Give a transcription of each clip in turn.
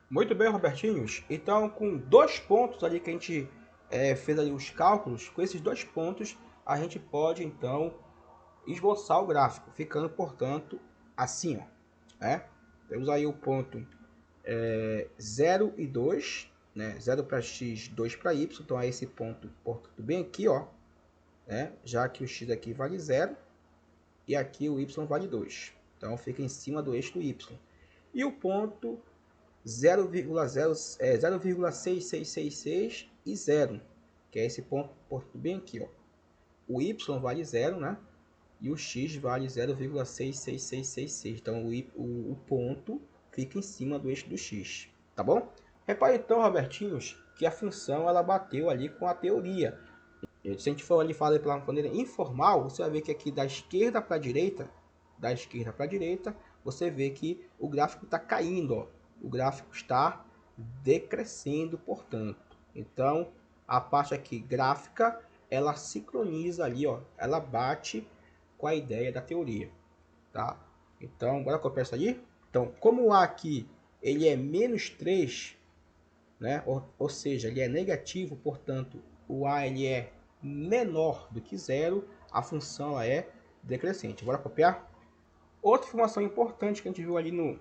Muito bem, Robertinhos. Então, com dois pontos ali que a gente fez ali os cálculos, com esses dois pontos a gente pode então esboçar o gráfico, ficando, portanto, assim, ó, né? Temos aí o ponto 0 e 2, né? 0 para x, 2 para y, então é esse ponto, portanto, bem aqui, ó, né? Já que o x aqui vale 0 e aqui o y vale 2. Então fica em cima do eixo do y. E o ponto 0,6666 e 0, que é esse ponto bem aqui, ó. O y vale 0, né? E o x vale 0,66666. Então o ponto fica em cima do eixo do x, tá bom? Repare então, Robertinhos, que a função ela bateu ali com a teoria. Se a gente for ali falar pela maneira informal, você vai ver que aqui da esquerda para a direita, você vê que o gráfico está caindo, ó. O gráfico está decrescendo, portanto. Então, a parte aqui gráfica, ela sincroniza ali, ó, ela bate com a ideia da teoria, tá? Então, bora copiar isso ali? Então, como o A aqui, ele é menos 3, né? Ou seja, ele é negativo, portanto, o A ele é menor do que zero, a função ela é decrescente. Bora copiar? Outra informação importante que a gente viu ali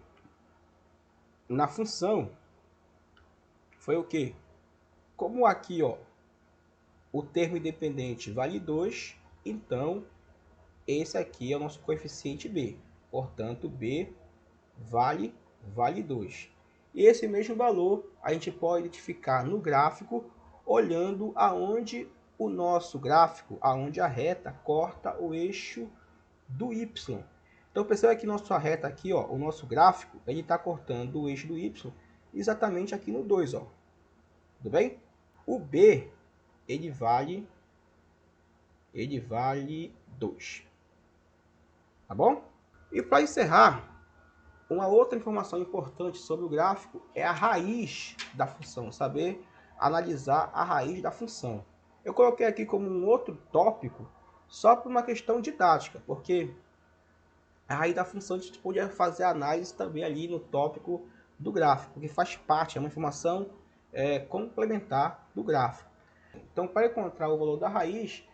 na função foi o que? Como aqui, ó, o termo independente vale 2, então esse aqui é o nosso coeficiente b. Portanto, b vale 2. E esse mesmo valor a gente pode identificar no gráfico olhando aonde o nosso gráfico, aonde a reta corta o eixo do y. Então perceba que nossa reta aqui, ó, o nosso gráfico, ele está cortando o eixo do y exatamente aqui no 2, ó. Tudo bem? O b, ele vale 2. Tá bom? E para encerrar, uma outra informação importante sobre o gráfico é a raiz da função, saber analisar a raiz da função. Eu coloquei aqui como um outro tópico só por uma questão didática, porque a raiz da função a gente podia fazer análise também ali no tópico do gráfico, que faz parte, é uma informação complementar do gráfico. Então, para encontrar o valor da raiz,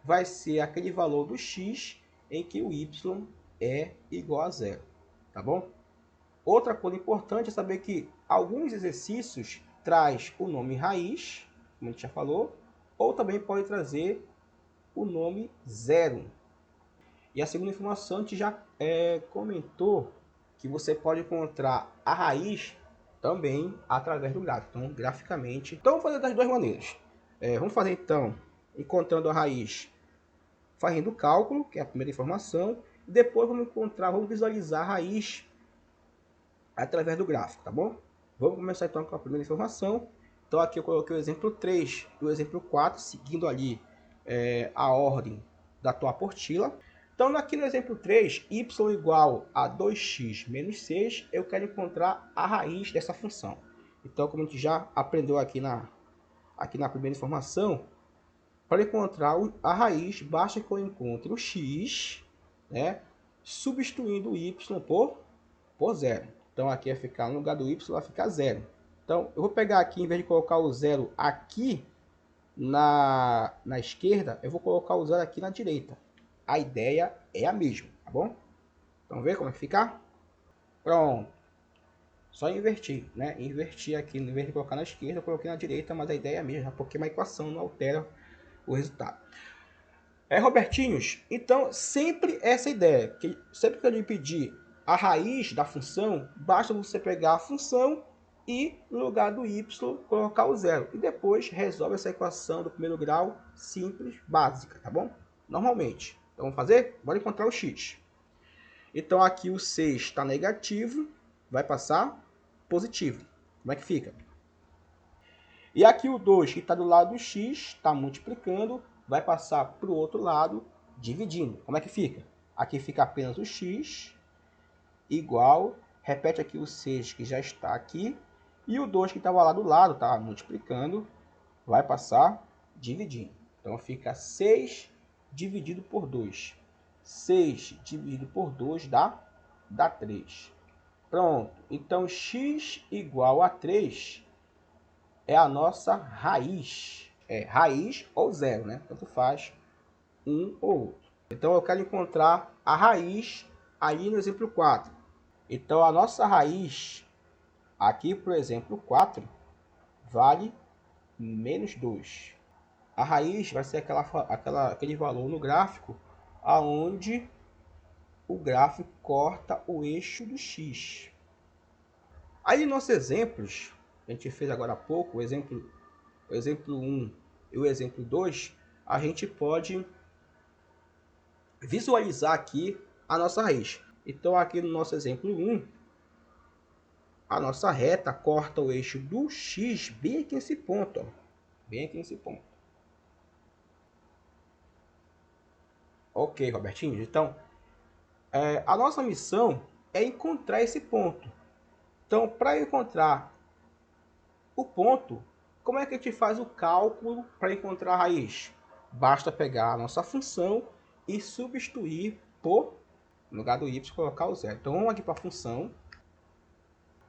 vai ser aquele valor do x em que o y é igual a zero, tá bom? Outra coisa importante é saber que alguns exercícios traz o nome raiz, como a gente já falou, ou também pode trazer o nome zero. E a segunda informação a gente já comentou que você pode encontrar a raiz também através do gráfico, então graficamente. Então vamos fazer das duas maneiras. Vamos fazer então encontrando a raiz, fazendo o cálculo, que é a primeira informação, e depois vamos visualizar a raiz através do gráfico, tá bom? Vamos começar então com a primeira informação. Então aqui eu coloquei o exemplo 3 e o exemplo 4, seguindo ali a ordem da tua apostila. Então aqui no exemplo 3, y igual a 2x menos 6, eu quero encontrar a raiz dessa função. Então, como a gente já aprendeu aqui na primeira informação, para encontrar a raiz, basta que eu encontre o x, né, substituindo o y por zero. Então aqui vai ficar, no lugar do y, vai ficar zero. Então eu vou pegar aqui, em vez de colocar o zero aqui na esquerda, eu vou colocar o zero aqui na direita. A ideia é a mesma, tá bom? Então vê como é que fica? Pronto. Só invertir, né? Invertir aqui, em vez de colocar na esquerda, eu coloquei na direita, mas a ideia é a mesma, porque uma equação não altera o resultado. Robertinhos, então sempre essa ideia, que sempre que eu lhe pedir a raiz da função, basta você pegar a função e no lugar do y colocar o zero. E depois resolve essa equação do primeiro grau simples, básica, tá bom? Normalmente. Então vamos fazer? Bora encontrar o x. Então aqui o 6 está negativo, vai passar positivo. Como é que fica? E aqui o 2 que está do lado do x, está multiplicando, vai passar para o outro lado, dividindo. Como é que fica? Aqui fica apenas o x igual, repete aqui o 6 que já está aqui, e o 2 que estava lá do lado, tá multiplicando, vai passar dividindo. Então fica 6 dividido por 2. 6 dividido por 2 dá 3. Pronto. Então, x igual a 3 é a nossa raiz. É raiz ou zero, né? Tanto faz um ou outro. Então, eu quero encontrar a raiz ali no exemplo 4. Então, a nossa raiz aqui, por exemplo, 4, vale menos 2. A raiz vai ser aquele valor no gráfico aonde o gráfico corta o eixo do x. Aí, nossos exemplos, a gente fez agora há pouco, o exemplo 1 e o exemplo 2, a gente pode visualizar aqui a nossa raiz. Então, aqui no nosso exemplo 1, a nossa reta corta o eixo do x bem aqui nesse ponto, ó. Bem aqui nesse ponto. Ok, Robertinho. Então, a nossa missão é encontrar esse ponto. Então, para encontrar o ponto, como é que a gente faz o cálculo para encontrar a raiz? Basta pegar a nossa função e substituir por, no lugar do y, colocar o zero. Então, vamos aqui para a função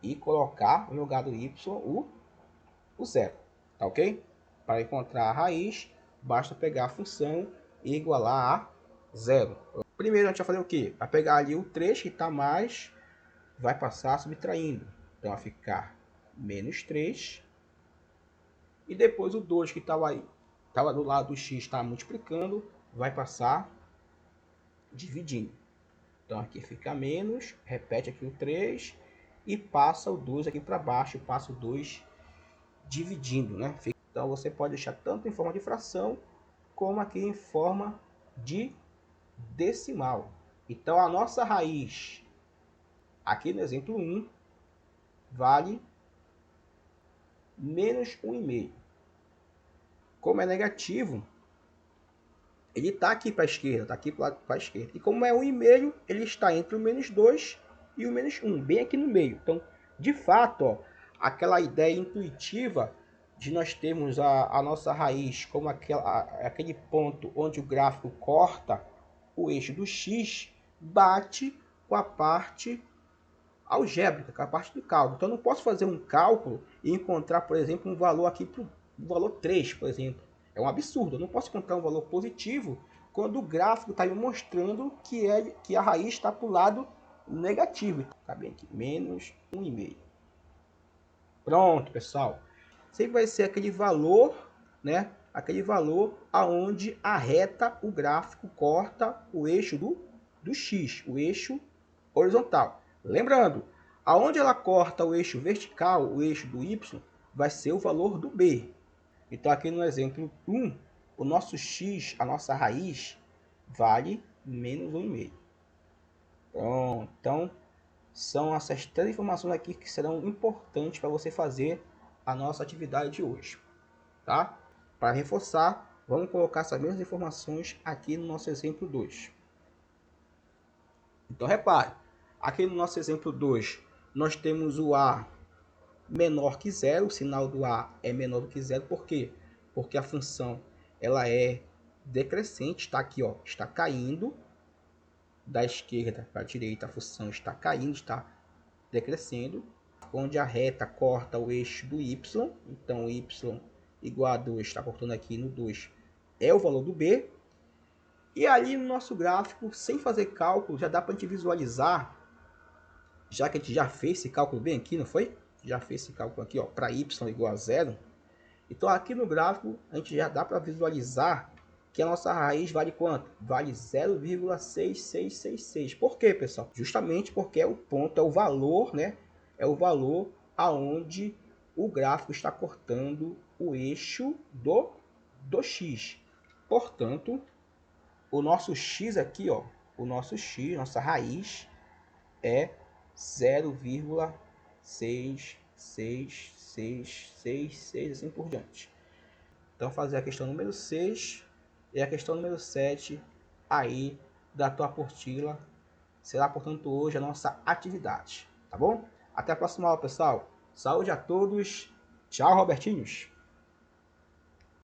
e colocar no lugar do y o zero. Tá ok? Para encontrar a raiz, basta pegar a função e igualar a zero. Primeiro, a gente vai fazer o quê? Vai pegar ali o 3 que está mais, vai passar subtraindo. Então, vai ficar menos 3. E depois o 2 que estava do lado do x, está multiplicando, vai passar dividindo. Então, aqui fica menos, repete aqui o 3 e passa o 2 aqui para baixo, passa o 2 dividindo, né? Então, você pode deixar tanto em forma de fração, como aqui em forma de decimal. Então, a nossa raiz, aqui no exemplo 1, vale menos 1,5. Como é negativo, ele está aqui para a esquerda, está aqui para a esquerda. E como é 1,5, ele está entre o menos 2 e o menos 1, bem aqui no meio. Então, de fato, ó, aquela ideia intuitiva de nós termos a nossa raiz como aquele ponto onde o gráfico corta o eixo do x, bate com a parte algébrica, com a parte do cálculo. Então, eu não posso fazer um cálculo e encontrar, por exemplo, um valor aqui para o valor 3, por exemplo. É um absurdo. Eu não posso encontrar um valor positivo quando o gráfico está me mostrando que a raiz está para o lado negativo. Está bem aqui, menos 1,5. Pronto, pessoal. Sempre vai ser aquele valor, né? Aquele valor aonde a reta, o gráfico, corta o eixo do x, o eixo horizontal. Lembrando, aonde ela corta o eixo vertical, o eixo do y, vai ser o valor do b. Então, aqui no exemplo 1, o nosso x, a nossa raiz, vale menos 1,5. Pronto. Então, são essas 3 informações aqui que serão importantes para você fazer a nossa atividade de hoje. Tá? Para reforçar, vamos colocar essas mesmas informações aqui no nosso exemplo 2. Então, repare, aqui no nosso exemplo 2, nós temos o A menor que zero, o sinal do A é menor do que zero, por quê? Porque a função ela é decrescente, está aqui, ó, está caindo, da esquerda para a direita a função está caindo, está decrescendo, onde a reta corta o eixo do y, então y igual a 2, está cortando aqui no 2, é o valor do b, e ali no nosso gráfico, sem fazer cálculo, já dá para a gente visualizar, já que a gente já fez esse cálculo bem aqui, não foi? Já fez esse cálculo aqui, ó, para y igual a 0. Então aqui no gráfico a gente já dá para visualizar que a nossa raiz vale quanto? Vale 0,6666. Por quê, pessoal? Justamente porque é o ponto, é o valor, né? É o valor aonde o gráfico está cortando o eixo do x. Portanto, o nosso x aqui, ó, o nosso x, nossa raiz é 0,6666, assim por diante. Então, fazer a questão número 6 e a questão número 7 aí da tua apostila. Será, portanto, hoje a nossa atividade, tá bom? Até a próxima aula, pessoal. Saúde a todos. Tchau, Robertinhos.